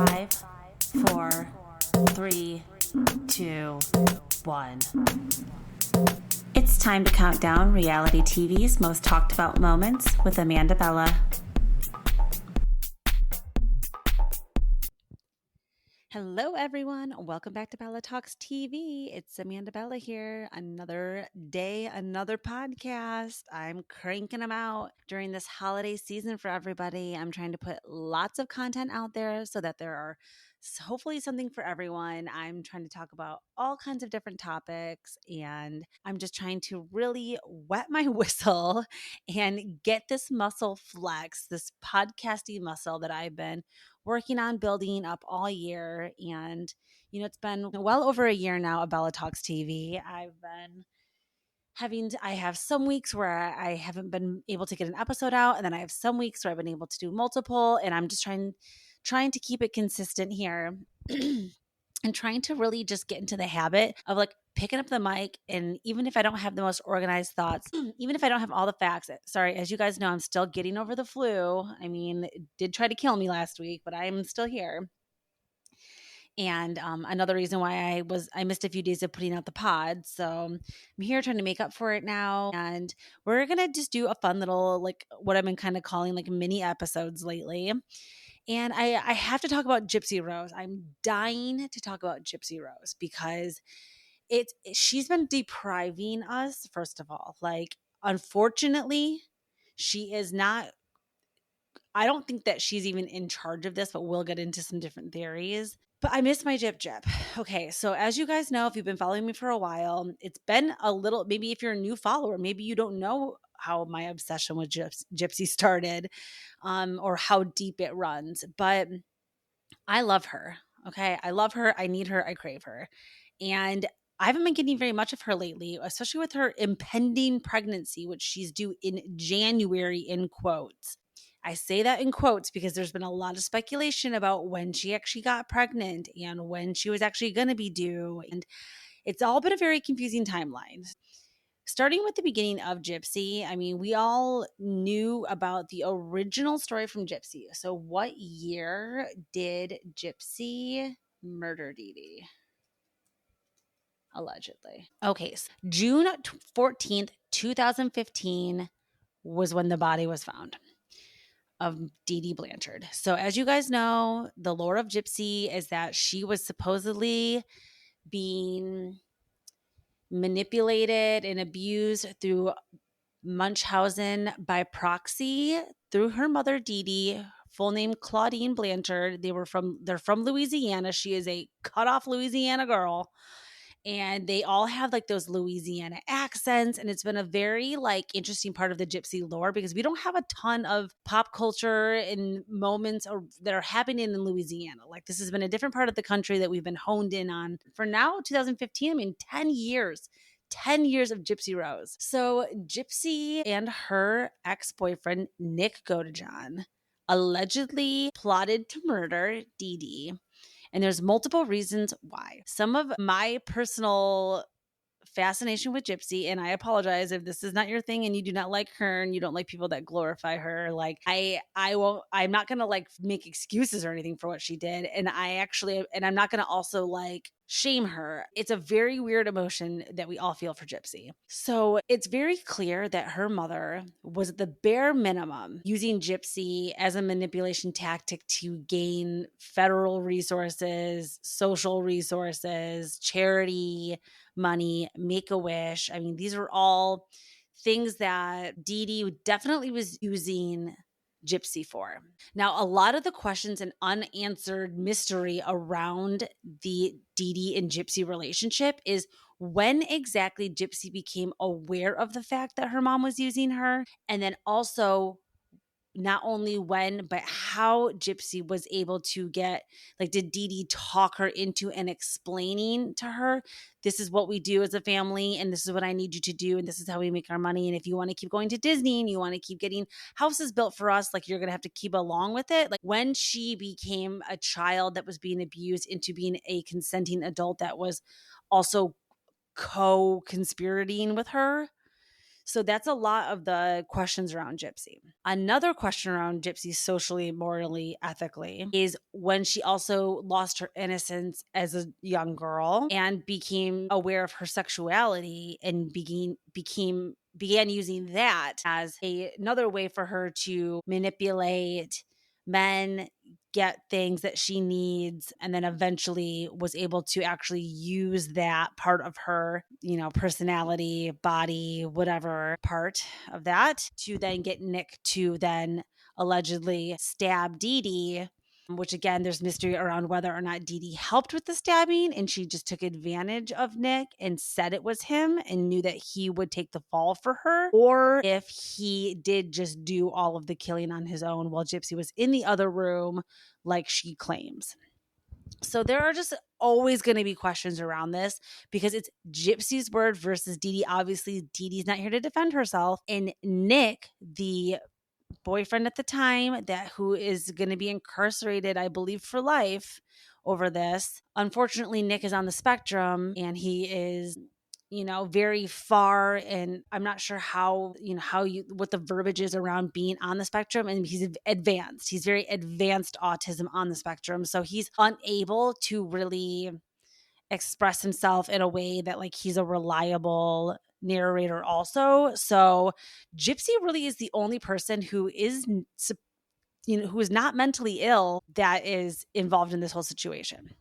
5, 4, 3, 2, 1. It's time to count down reality TV's most talked about moments with Amanda Bella. Hello, everyone. Welcome back to Bella Talks TV. It's Amanda Bella here. Another day, another podcast. I'm cranking them out during this holiday season for everybody. I'm trying to put lots of content out there so that there are hopefully something for everyone. I'm trying to talk about all kinds of different topics, and I'm just trying to really wet my whistle and get this muscle flex, this podcasting muscle that I've been working on building up all year. And, it's been well over a year now of Bella Talks TV. I have some weeks where I haven't been able to get an episode out. And then I have some weeks where I've been able to do multiple. And I'm just trying to keep it consistent here. And trying to really just get into the habit of like picking up the mic. And even if I don't have the most organized thoughts, even if I don't have all the facts, sorry, as you guys know, I'm still getting over the flu. I mean, it did try to kill me last week, but I'm still here. And another reason why I missed a few days of putting out the pod. So I'm here trying to make up for it now. And we're going to just do a fun little, like what I've been kind of calling like mini episodes lately. And I have to talk about Gypsy Rose. I'm dying to talk about Gypsy Rose because she's been depriving us, first of all. Like, unfortunately, she is not, I don't think that she's even in charge of this, but we'll get into some different theories. But I miss my Gyp. Okay, so as you guys know, if you've been following me for a while, it's been a little, maybe if you're a new follower, maybe you don't know how my obsession with Gypsy started, or how deep it runs. But I love her. Okay, I love her. I need her. I crave her. And I haven't been getting very much of her lately, especially with her impending pregnancy, which she's due in January, in quotes. I say that in quotes because there's been a lot of speculation about when she actually got pregnant and when she was actually going to be due. And it's all been a very confusing timeline. Starting with the beginning of Gypsy, I mean, we all knew about the original story from Gypsy. So, what year did Gypsy murder Dee Dee? Allegedly. Okay, so June 14th, 2015 was when the body was found of Dee Dee Blanchard. So, as you guys know, the lore of Gypsy is that she was supposedly being manipulated and abused through Munchausen by proxy through her mother Dee Dee, full name Claudine Blanchard. They're from Louisiana. She is a cut off Louisiana girl. And they all have like those Louisiana accents. And it's been a very like interesting part of the Gypsy lore because we don't have a ton of pop culture and moments that are happening in Louisiana. Like this has been a different part of the country that we've been honed in on for now, 2015. I mean, 10 years. 10 years of Gypsy Rose. So Gypsy and her ex-boyfriend, Nick Godejohn, allegedly plotted to murder Dee Dee. And there's multiple reasons why. Some of my personal fascination with Gypsy, and I apologize if this is not your thing and you do not like her and you don't like people that glorify her. Like I'm not gonna like make excuses or anything for what she did. And I'm not gonna also like shame her. It's a very weird emotion that we all feel for Gypsy. So it's very clear that her mother was at the bare minimum using Gypsy as a manipulation tactic to gain federal resources, social resources, charity, money, Make-A-Wish. I mean, these are all things that Dee Dee definitely was using Gypsy for. Now, a lot of the questions and unanswered mystery around the Dee Dee and Gypsy relationship is when exactly Gypsy became aware of the fact that her mom was using her, and then also not only when, but how Gypsy was able to get, like, did Dee Dee talk her into and explaining to her, this is what we do as a family, and this is what I need you to do, and this is how we make our money, and if you want to keep going to Disney and you want to keep getting houses built for us, like, you're going to have to keep along with it. Like, when she became a child that was being abused into being a consenting adult that was also co-conspirating with her. So that's a lot of the questions around Gypsy. Another question around Gypsy socially, morally, ethically is when she also lost her innocence as a young girl and became aware of her sexuality and began using that as another way for her to manipulate men, get things that she needs, and then eventually was able to actually use that part of her, personality, body, whatever part of that, to then get Nick to then allegedly stab Dee Dee, which again, there's mystery around whether or not Dee Dee helped with the stabbing and she just took advantage of Nick and said it was him and knew that he would take the fall for her, or if he did just do all of the killing on his own while Gypsy was in the other room, like she claims. So there are just always going to be questions around this because it's Gypsy's word versus Dee Dee. Obviously, Dee Dee's not here to defend herself. And Nick, the boyfriend at the time, who is going to be incarcerated, I believe, for life over this. Unfortunately, Nick is on the spectrum and he is, very far. And I'm not sure what the verbiage is around being on the spectrum. And he's advanced. He's very advanced autism on the spectrum. So he's unable to really express himself in a way that like he's a reliable narrator also. So Gypsy really is the only person who is not mentally ill that is involved in this whole situation.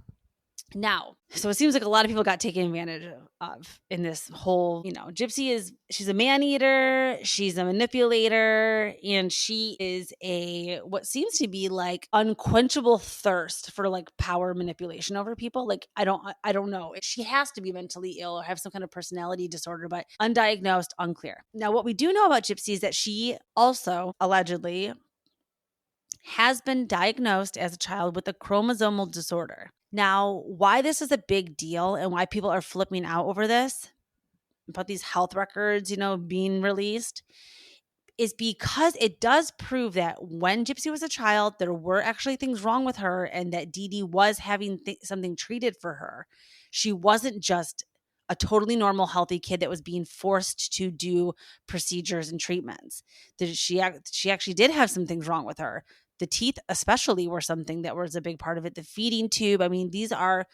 Now, so it seems like a lot of people got taken advantage of in this whole, she's a man eater, she's a manipulator, and she is what seems to be like unquenchable thirst for like power manipulation over people. Like, I don't know. She has to be mentally ill or have some kind of personality disorder, but undiagnosed, unclear. Now, what we do know about Gypsy is that she also allegedly has been diagnosed as a child with a chromosomal disorder. Now, why this is a big deal and why people are flipping out over this, about these health records, being released, is because it does prove that when Gypsy was a child, there were actually things wrong with her and that Dee Dee was having something treated for her. She wasn't just a totally normal, healthy kid that was being forced to do procedures and treatments. She actually did have some things wrong with her. The teeth especially were something that was a big part of it. The feeding tube. I mean, these are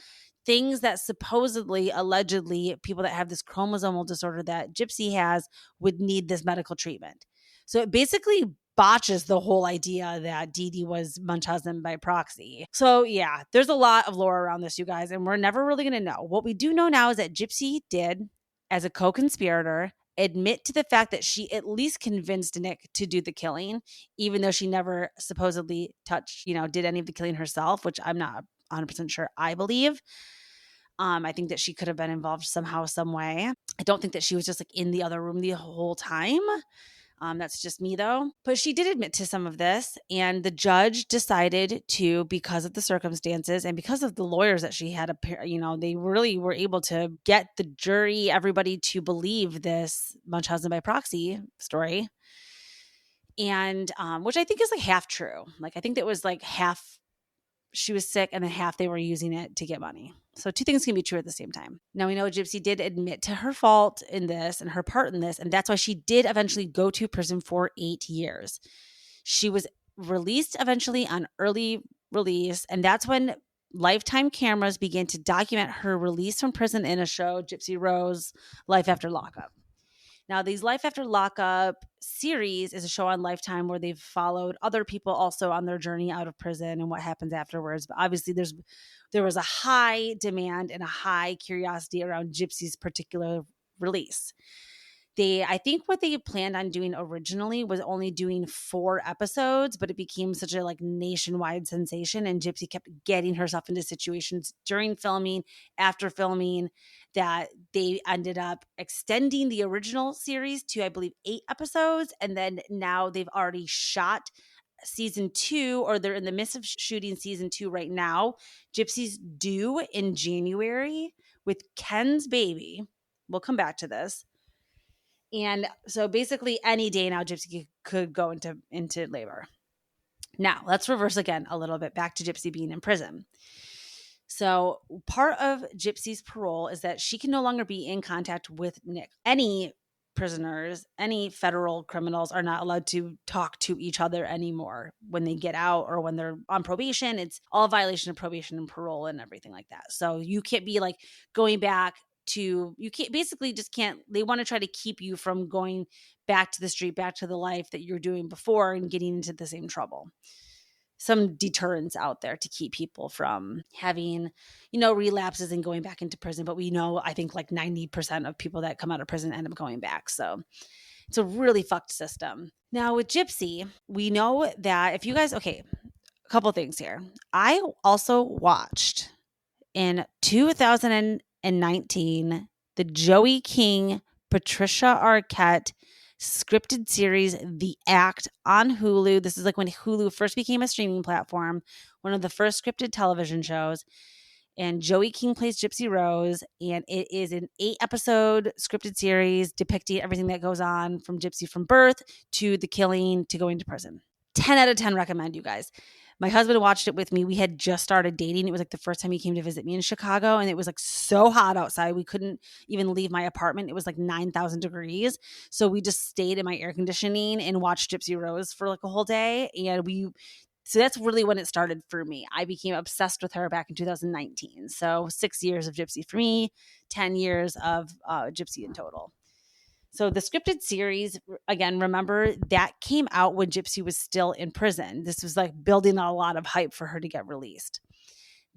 things that supposedly, allegedly, people that have this chromosomal disorder that Gypsy has would need this medical treatment. So it basically botches the whole idea that Dee Dee was Munchausen by proxy. So yeah, there's a lot of lore around this, you guys, and we're never really going to know. What we do know now is that Gypsy did, as a co-conspirator, admit to the fact that she at least convinced Nick to do the killing, even though she never supposedly did any of the killing herself, which I'm not 100% sure I believe. I think that she could have been involved somehow, some way. I don't think that she was just like in the other room the whole time. That's just me though. But she did admit to some of this, and the judge decided to, because of the circumstances and because of the lawyers that she had, they really were able to get the jury, everybody to believe this Munchausen by proxy story. And which I think is like half true. Like, I think that was like half she was sick and then half they were using it to get money. So two things can be true at the same time. Now we know Gypsy did admit to her fault in this and her part in this, and that's why she did eventually go to prison for 8 years. She was released eventually on early release, and that's when Lifetime cameras began to document her release from prison in a show, Gypsy Rose, Life After Lockup. Now, these Life After Lockup series is a show on Lifetime where they've followed other people also on their journey out of prison and what happens afterwards. But obviously, there was a high demand and a high curiosity around Gypsy's particular release. I think what they planned on doing originally was only doing 4 episodes, but it became such a like nationwide sensation, and Gypsy kept getting herself into situations during filming, after filming, that they ended up extending the original series to, I believe, 8 episodes. And then now they've already shot season 2, or they're in the midst of shooting season 2 right now. Gypsy's due in January with Ken's baby. We'll come back to this. And so basically any day now, Gypsy could go into labor. Now, let's reverse again a little bit back to Gypsy being in prison. So part of Gypsy's parole is that she can no longer be in contact with Nick, any prisoners, any federal criminals are not allowed to talk to each other anymore when they get out or when they're on probation. It's all a violation of probation and parole and everything like that. So you can't be like going back to, you can't basically just can't, they want to try to keep you from going back to the street, back to the life that you're doing before and getting into the same trouble. Some deterrents out there to keep people from having, relapses and going back into prison. But we know, I think like 90% of people that come out of prison end up going back. So it's a really fucked system. Now with Gypsy, we know that if you guys, okay, a couple things here. I also watched in 2019 the Joey King, Patricia Arquette scripted series The Act on Hulu. This is like when Hulu first became a streaming platform, one of the first scripted television shows. And Joey King plays Gypsy Rose, and it is an 8-episode scripted series depicting everything that goes on from Gypsy from birth to the killing to going to prison. 10 out of 10 recommend, you guys. My husband watched it with me. We had just started dating. It was like the first time he came to visit me in Chicago, and it was like so hot outside. We couldn't even leave my apartment. It was like 9,000 degrees. So we just stayed in my air conditioning and watched Gypsy Rose for like a whole day. So that's really when it started for me. I became obsessed with her back in 2019. So 6 years of Gypsy for me, 10 years of Gypsy in total. So the scripted series, again, remember that came out when Gypsy was still in prison. This was like building a lot of hype for her to get released.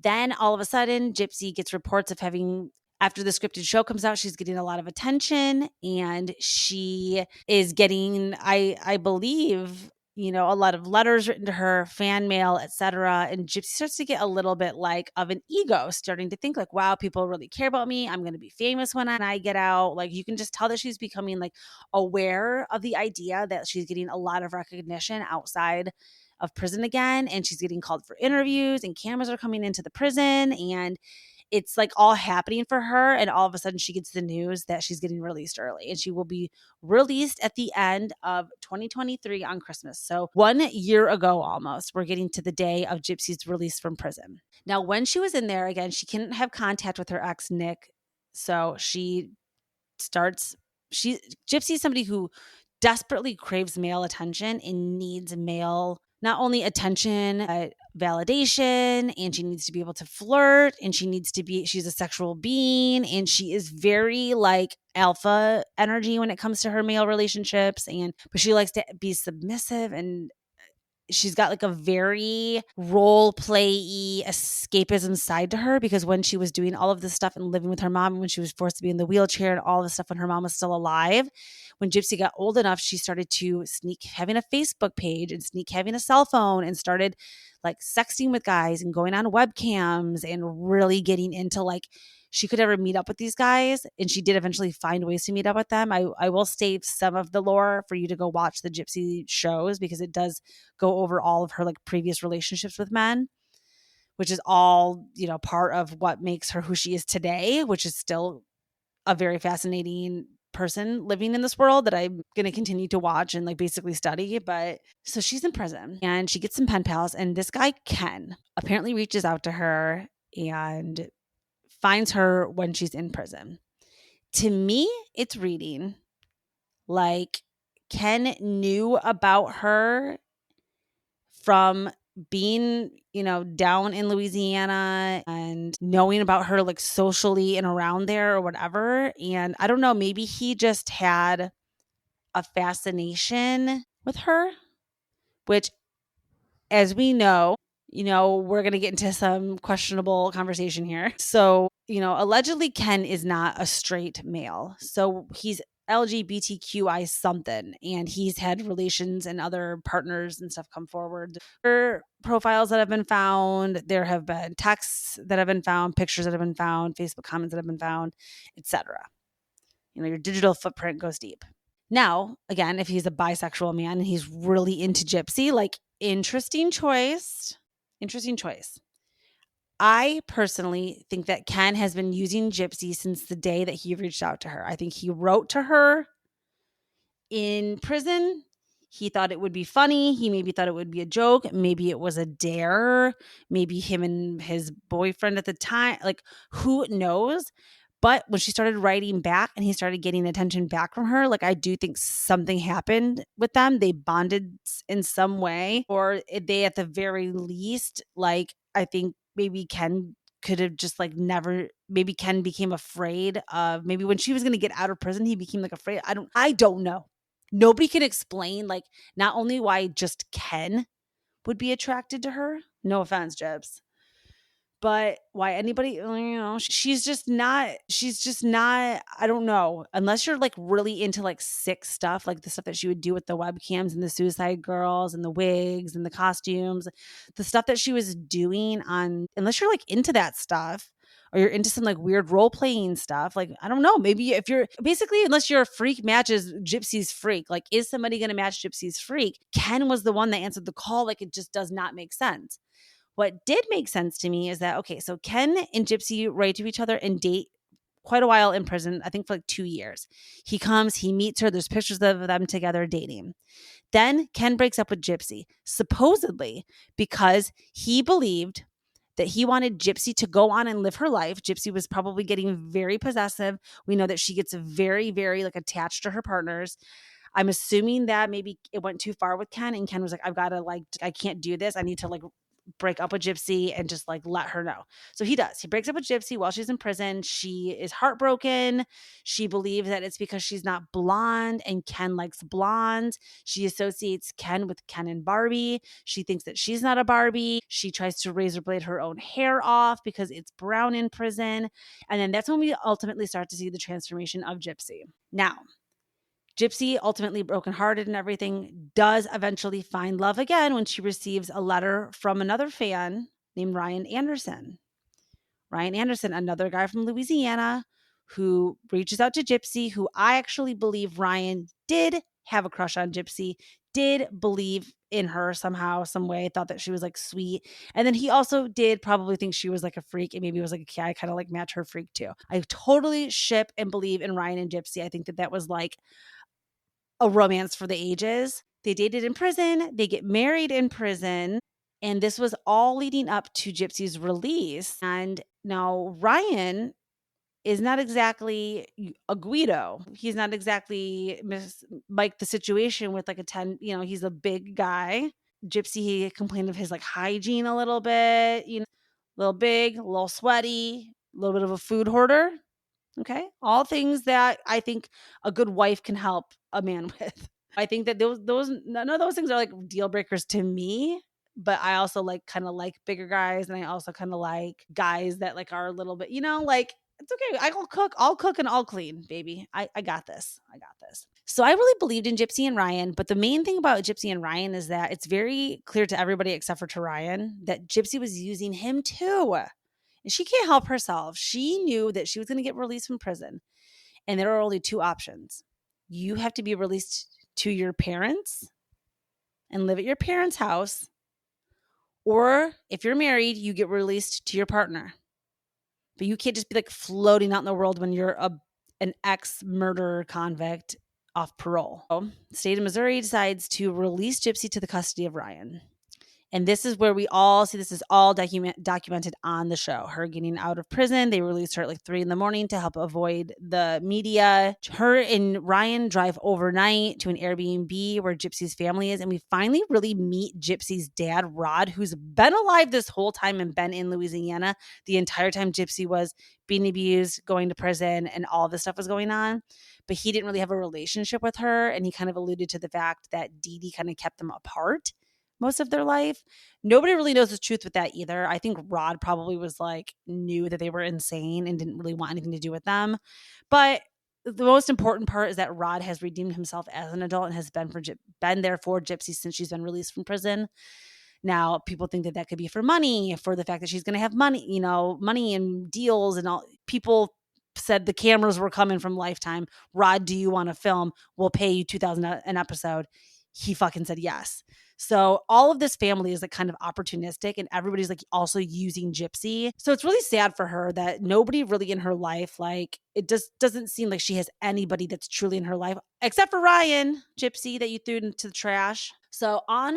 Then all of a sudden, Gypsy gets reports of having, after the scripted show comes out, she's getting a lot of attention, and she is getting, I believe, a lot of letters written to her, fan mail, etc. And Gypsy starts to get a little bit like of an ego, starting to think like, wow, people really care about me. I'm going to be famous when I get out. Like you can just tell that she's becoming like aware of the idea that she's getting a lot of recognition outside of prison again. And she's getting called for interviews, and cameras are coming into the prison, and it's like all happening for her. And all of a sudden she gets the news that she's getting released early, and she will be released at the end of 2023 on Christmas. So 1 year ago, almost, we're getting to the day of Gypsy's release from prison. Now, when she was in there, again, she couldn't have contact with her ex, Nick. So Gypsy is somebody who desperately craves male attention and needs male, not only attention, but validation, and she needs to be able to flirt, and she's a sexual being, and she is very like alpha energy when it comes to her male relationships, but she likes to be submissive, and she's got like a very role play-y escapism side to her, because when she was doing all of this stuff and living with her mom, and when she was forced to be in the wheelchair and all this stuff when her mom was still alive, when Gypsy got old enough, she started to sneak having a Facebook page and sneak having a cell phone, and started like sexting with guys and going on webcams and really getting into like, she could never meet up with these guys, and she did eventually find ways to meet up with them. I will save some of the lore for you to go watch the Gypsy shows, because it does go over all of her like previous relationships with men, which is all, part of what makes her who she is today, which is still a very fascinating person living in this world that I'm going to continue to watch and like basically study. But so she's in prison, and she gets some pen pals, and this guy, Ken, apparently reaches out to her and finds her when she's in prison. To me, it's reading like Ken knew about her from being, down in Louisiana and knowing about her like socially and around there or whatever. And I don't know, maybe he just had a fascination with her, which, as we know, we're going to get into some questionable conversation here. So, allegedly Ken is not a straight male. So he's LGBTQI something, and he's had relations and other partners and stuff come forward. There are profiles that have been found. There have been texts that have been found, pictures that have been found, Facebook comments that have been found, etc. Your digital footprint goes deep. Now, again, if he's a bisexual man and he's really into Gypsy, like interesting choice. I personally think that Ken has been using Gypsy since the day that he reached out to her. I think he wrote to her in prison. He thought it would be funny. He maybe thought it would be a joke. Maybe it was a dare. Maybe him and his boyfriend at the time, like who knows? But when she started writing back and he started getting attention back from her, like I do think something happened with them. They bonded in some way, or they at the very least, like I think maybe Ken could have just like never, maybe Ken became afraid of, maybe when she was going to get out of prison, he became like afraid. I don't know. Nobody can explain like not only why just Ken would be attracted to her. No offense, Jebs. But why anybody, she's just not, I don't know, unless you're like really into like sick stuff, like the stuff that she would do with the webcams and the Suicide Girls and the wigs and the costumes, the stuff that she was doing on, unless you're like into that stuff, or you're into some like weird role playing stuff. Like, I don't know, maybe if you're basically, unless your freak matches Gypsy's freak, like, is somebody going to match Gypsy's freak? Ken was the one that answered the call. Like, it just does not make sense. What did make sense to me is that, okay, so Ken and Gypsy write to each other and date quite a while in prison, I think for like 2 years. He comes, he meets her, there's pictures of them together dating. Then Ken breaks up with Gypsy, supposedly because he believed that he wanted Gypsy to go on and live her life. Gypsy was probably getting very possessive. We know that she gets very, very like attached to her partners. I'm assuming that maybe it went too far with Ken, and Ken was like, I've got to like, I can't do this. I need to like break up with Gypsy and just like let her know. So he does. He breaks up with Gypsy while she's in prison. She is heartbroken. She believes that it's because she's not blonde and Ken likes blondes. She associates Ken with Ken and Barbie. She thinks that she's not a Barbie. She tries to razor blade her own hair off because it's brown in prison. And then that's when we ultimately start to see the transformation of Gypsy. Now, Gypsy, ultimately brokenhearted and everything, does eventually find love again when she receives a letter from another fan named Ryan Anderson. Ryan Anderson, another guy from Louisiana who reaches out to Gypsy, who I actually believe Ryan did have a crush on Gypsy, did believe in her somehow, some way, thought that she was like sweet. And then he also did probably think she was like a freak and maybe was like, okay, I kind of like match her freak too. I totally ship and believe in Ryan and Gypsy. I think that that was like a romance for the ages. They dated in prison. They get married in prison. And this was all leading up to Gypsy's release. And now Ryan is not exactly a Guido. He's not exactly Mike the Situation with like a 10, he's a big guy. Gypsy, he complained of his like hygiene a little bit, a little big, a little sweaty, a little bit of a food hoarder. Okay. All things that I think a good wife can help a man with. I think that those none of those things are like deal breakers to me, but I also like kind of like bigger guys, and I also kind of like guys that like are a little bit, like it's okay. I'll cook and I'll clean, baby. I got this. I got this. So I really believed in Gypsy and Ryan, but the main thing about Gypsy and Ryan is that it's very clear to everybody except for to Ryan that Gypsy was using him too. And she can't help herself. She knew that she was going to get released from prison. And there are only two options. You have to be released to your parents and live at your parents' house. Or if you're married, you get released to your partner. But you can't just be like floating out in the world when you're an ex-murderer convict off parole. So, the state of Missouri decides to release Gypsy to the custody of Ryan. And this is where we all see this is all documented on the show. Her getting out of prison. They released her at like 3 a.m. to help avoid the media. Her and Ryan drive overnight to an Airbnb where Gypsy's family is. And we finally really meet Gypsy's dad, Rod, who's been alive this whole time and been in Louisiana the entire time Gypsy was being abused, going to prison, and all this stuff was going on. But he didn't really have a relationship with her. And he kind of alluded to the fact that Dee Dee kind of kept them apart most of their life. Nobody really knows the truth with that either. I think Rod probably was like, knew that they were insane and didn't really want anything to do with them. But the most important part is that Rod has redeemed himself as an adult and has been there for Gypsy since she's been released from prison. Now, people think that that could be for money, for the fact that she's going to have money, money and deals and all. People said the cameras were coming from Lifetime. Rod, do you want to film? We'll pay you $2,000 an episode. he fucking said yes. So all of this family is like kind of opportunistic, and everybody's like also using Gypsy. So it's really sad for her that nobody really in her life, like it just doesn't seem like she has anybody that's truly in her life except for Ryan, Gypsy, that you threw into the trash. So on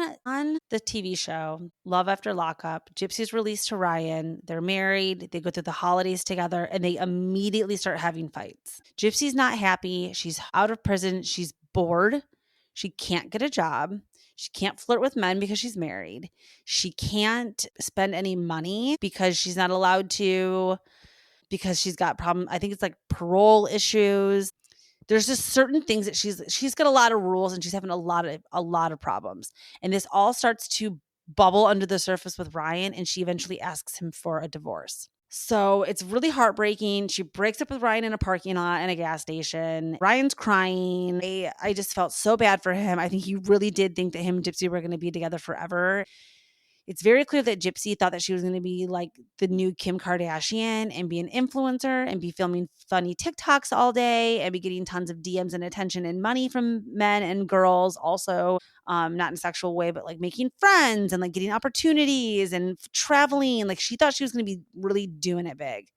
the TV show Love After Lockup, Gypsy's released to Ryan. They're married. They go through the holidays together, and they immediately start having fights. Gypsy's not happy. She's out of prison. She's bored. She can't get a job. She can't flirt with men because she's married. She can't spend any money because she's not allowed to, because she's got problem. I think it's like parole issues. There's just certain things that she's got a lot of rules, and she's having a lot of problems. And this all starts to bubble under the surface with Ryan, and she eventually asks him for a divorce. So it's really heartbreaking. She breaks up with Ryan in a parking lot and a gas station. Ryan's crying. I just felt so bad for him. I think he really did think that him and Gypsy were going to be together forever. It's very clear that Gypsy thought that she was going to be like the new Kim Kardashian and be an influencer and be filming funny TikToks all day and be getting tons of DMs and attention and money from men and girls. Also, not in a sexual way, but like making friends and like getting opportunities and traveling. Like she thought she was going to be really doing it big.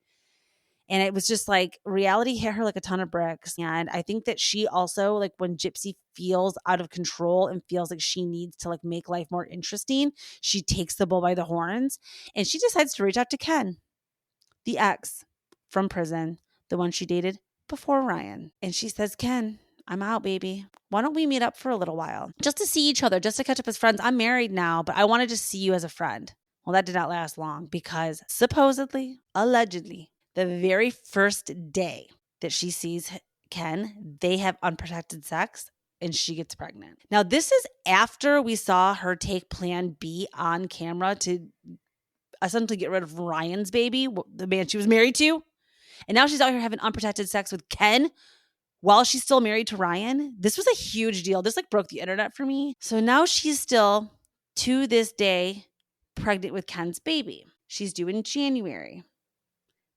And it was just like reality hit her like a ton of bricks. And I think that she also, like when Gypsy feels out of control and feels like she needs to like make life more interesting, she takes the bull by the horns and she decides to reach out to Ken, the ex from prison, the one she dated before Ryan. And she says, Ken, I'm out, baby. Why don't we meet up for a little while? Just to see each other, just to catch up as friends. I'm married now, but I want to just see you as a friend. Well, that did not last long because supposedly, allegedly, the very first day that she sees Ken, they have unprotected sex and she gets pregnant. Now, this is after we saw her take Plan B on camera to essentially get rid of Ryan's baby, the man she was married to. And now she's out here having unprotected sex with Ken while she's still married to Ryan. This was a huge deal. This like broke the internet for me. So now she's still, to this day, pregnant with Ken's baby. She's due in January.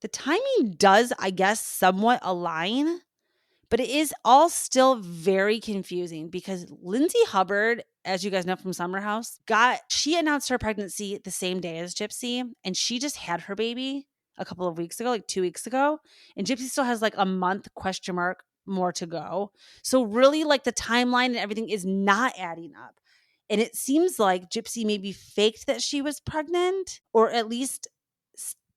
The timing does, I guess, somewhat align, but it is all still very confusing because Lindsay Hubbard, as you guys know from Summer House, she announced her pregnancy the same day as Gypsy, and she just had her baby a couple of weeks ago, like 2 weeks ago, and Gypsy still has like a month ? More to go. So really like the timeline and everything is not adding up. And it seems like Gypsy maybe faked that she was pregnant, or at least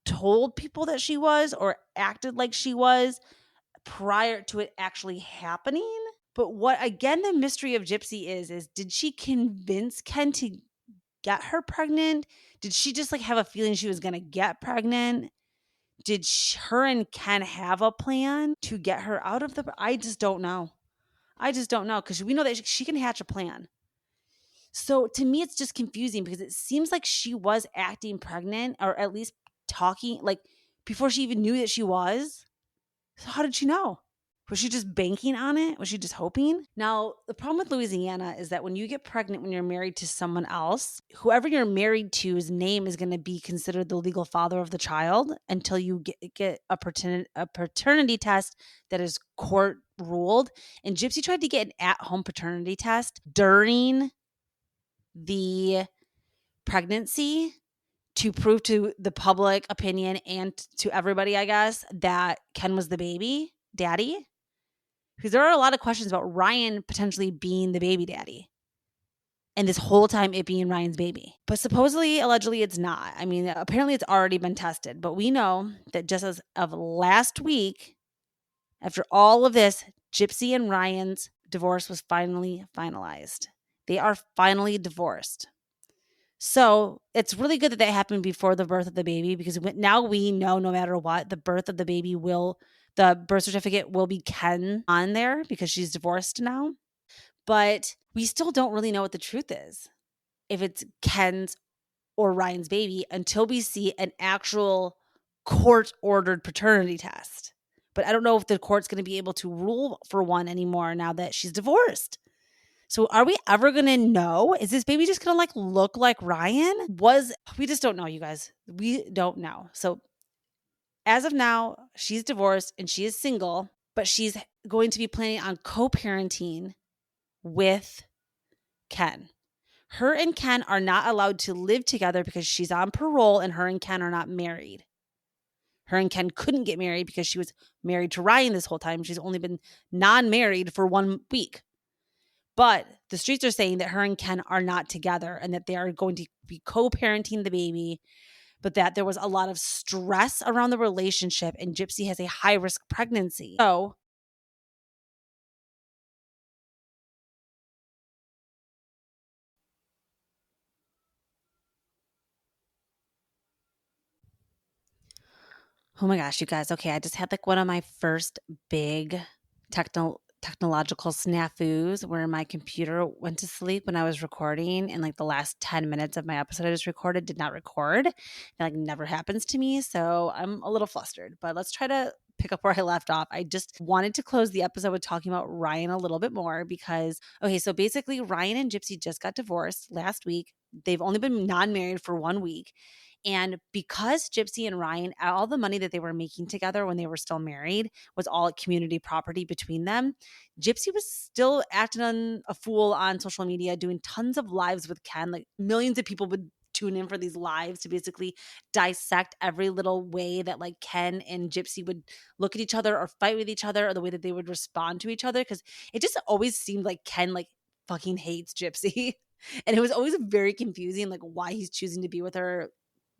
told people that she was, or acted like she was prior to it actually happening. But what, again, the mystery of Gypsy is did she convince Ken to get her pregnant? Did she just like have a feeling she was going to get pregnant? Did her and Ken have a plan to get her out of the... I just don't know. Because we know that she can hatch a plan. So to me, it's just confusing because it seems like she was acting pregnant, or at least talking like before she even knew that she was. So how did she know? Was she just banking on it? Was she just hoping? Now, the problem with Louisiana is that when you get pregnant when you're married to someone else, whoever you're married to's name is going to be considered the legal father of the child until you get a paternity test that is court ruled. And Gypsy tried to get an at-home paternity test during the pregnancy to prove to the public opinion and to everybody, I guess, that Ken was the baby daddy. Because there are a lot of questions about Ryan potentially being the baby daddy. And this whole time it being Ryan's baby. But supposedly, allegedly, it's not. I mean, apparently it's already been tested. But we know that just as of last week, after all of this, Gypsy and Ryan's divorce was finally finalized. They are finally divorced. So it's really good that that happened before the birth of the baby, because now we know no matter what, the birth of the baby the birth certificate will be Ken on there because she's divorced now. But we still don't really know what the truth is, if it's Ken's or Ryan's baby, until we see an actual court-ordered paternity test. But I don't know if the court's going to be able to rule for one anymore now that she's divorced. So are we ever going to know? Is this baby just going to like look like Ryan? We just don't know, you guys. We don't know. So as of now, she's divorced and she is single, but she's going to be planning on co-parenting with Ken. Her and Ken are not allowed to live together because she's on parole and her and Ken are not married. Her and Ken couldn't get married because she was married to Ryan this whole time. She's only been non-married for 1 week. But the streets are saying that her and Ken are not together and that they are going to be co-parenting the baby, but that there was a lot of stress around the relationship and Gypsy has a high-risk pregnancy. So oh my gosh, you guys. Okay, I just had like one of my first big technological snafus where my computer went to sleep when I was recording and like the last 10 minutes of my episode I just recorded did not record. It like never happens to me, so I'm a little flustered. But let's try to pick up where I left off. I just wanted to close the episode with talking about Ryan a little bit more because okay, so basically Ryan and Gypsy just got divorced last week. They've only been non-married for 1 week. And because Gypsy and Ryan, all the money that they were making together when they were still married was all community property between them, Gypsy was still acting on a fool on social media, doing tons of lives with Ken. Like millions of people would tune in for these lives to basically dissect every little way that like Ken and Gypsy would look at each other or fight with each other or the way that they would respond to each other. Because it just always seemed like Ken like fucking hates Gypsy. And it was always very confusing, like why he's choosing to be with her,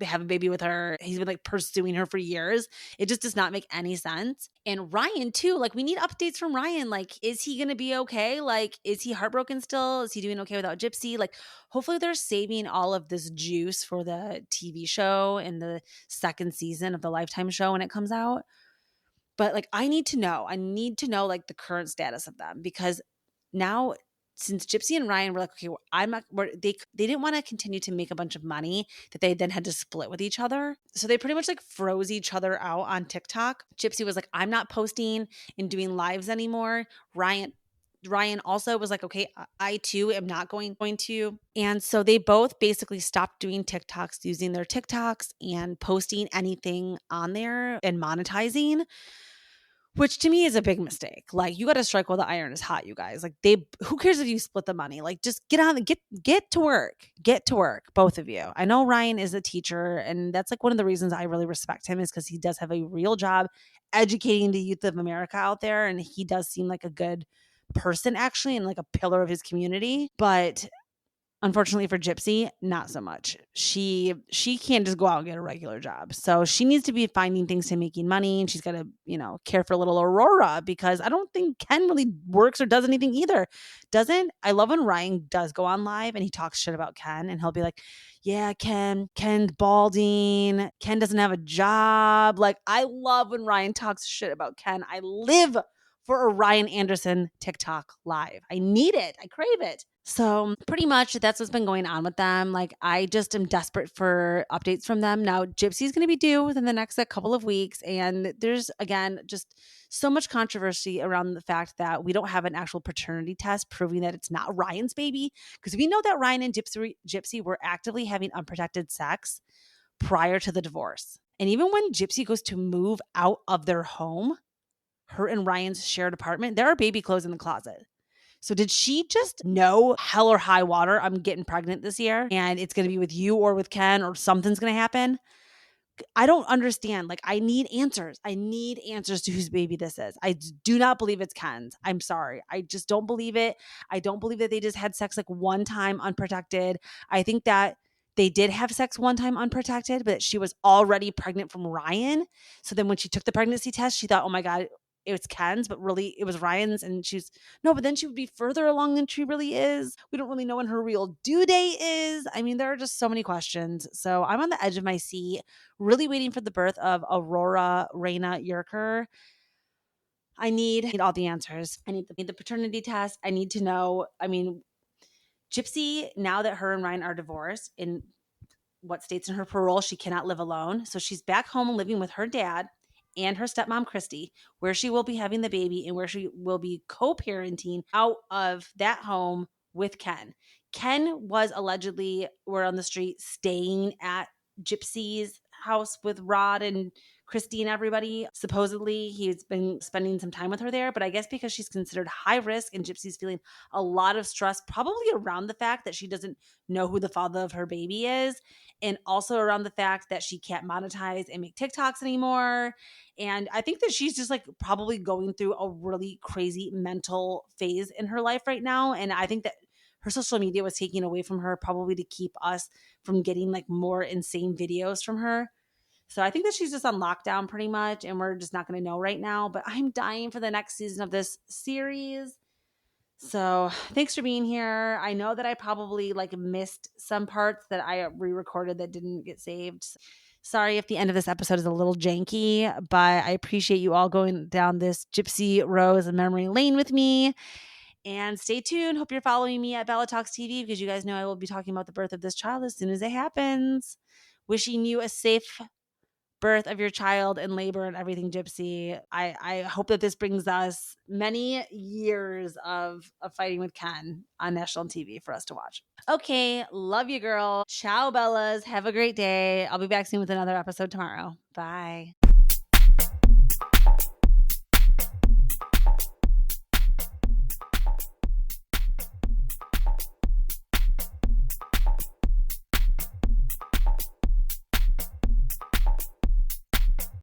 have a baby with her. He's been like pursuing her for years. It just does not make any sense. And Ryan too, like we need updates from Ryan. Like, is he going to be okay? Like, is he heartbroken still? Is he doing okay without Gypsy? Like, hopefully they're saving all of this juice for the TV show and the second season of the Lifetime show when it comes out. But like, I need to know. I need to know like the current status of them because now since Gypsy and Ryan were like, okay, I'm not, they didn't want to continue to make a bunch of money that they then had to split with each other. So they pretty much like froze each other out on TikTok. Gypsy was like, I'm not posting and doing lives anymore. Ryan also was like, okay, I too am not going to. And so they both basically stopped doing TikToks, using their TikToks and posting anything on there and monetizing, which to me is a big mistake. Like you got to strike while the iron is hot, you guys. Like who cares if you split the money? Like just get to work. Get to work, both of you. I know Ryan is a teacher and that's like one of the reasons I really respect him is because he does have a real job educating the youth of America out there. And he does seem like a good person actually and like a pillar of his community. But unfortunately for Gypsy, not so much. She can't just go out and get a regular job. So she needs to be finding things to making money and she's got to, care for little Aurora because I don't think Ken really works or does anything either. Doesn't I love when Ryan does go on live and he talks shit about Ken and he'll be like, "Yeah, Ken's balding. Ken doesn't have a job." Like I love when Ryan talks shit about Ken. I live for a Ryan Anderson TikTok live. I need it. I crave it. So pretty much that's what's been going on with them. Like I just am desperate for updates from them. Now Gypsy's going to be due within the next couple of weeks. And there's again, just so much controversy around the fact that we don't have an actual paternity test proving that it's not Ryan's baby. Because we know that Ryan and Gypsy were actively having unprotected sex prior to the divorce. And even when Gypsy goes to move out of their home, her and Ryan's shared apartment, there are baby clothes in the closet. So did she just know hell or high water, I'm getting pregnant this year and it's going to be with you or with Ken or something's going to happen? I don't understand. Like I need answers. I need answers to whose baby this is. I do not believe it's Ken's. I'm sorry. I just don't believe it. I don't believe that they just had sex like one time unprotected. I think that they did have sex one time unprotected, but she was already pregnant from Ryan. So then when she took the pregnancy test, she thought, oh my God, it was Ken's, but really it was Ryan's. And she's no, but then she would be further along than she really is. We don't really know when her real due date is. I mean, there are just so many questions. So I'm on the edge of my seat, really waiting for the birth of Aurora Raina Yerker. I need all the answers. I need the paternity test. I need to know. I mean, Gypsy, now that her and Ryan are divorced, in what states in her parole she cannot live alone. So she's back home living with her dad and her stepmom, Christy, where she will be having the baby and where she will be co-parenting out of that home with Ken. Ken was allegedly, were on the street staying at Gypsy's house with Rod and Christy and everybody. Supposedly, he's been spending some time with her there, but I guess because she's considered high risk and Gypsy's feeling a lot of stress, probably around the fact that she doesn't know who the father of her baby is, and also around the fact that she can't monetize and make TikToks anymore. And I think that she's just like probably going through a really crazy mental phase in her life right now. And I think that her social media was taken away from her probably to keep us from getting like more insane videos from her. So I think that she's just on lockdown pretty much, and we're just not going to know right now. But I'm dying for the next season of this series. So thanks for being here. I know that I probably like missed some parts that I re-recorded that didn't get saved. Sorry if the end of this episode is a little janky, but I appreciate you all going down this Gypsy Rose memory lane with me. And stay tuned. Hope you're following me at Bella Talks TV because you guys know I will be talking about the birth of this child as soon as it happens. Wishing you a safe birth of your child and labor and everything, Gypsy. I hope that this brings us many years of fighting with Ken on national TV for us to watch. Okay, love you, girl. Ciao, Bellas. Have a great day. I'll be back soon with another episode tomorrow. Bye.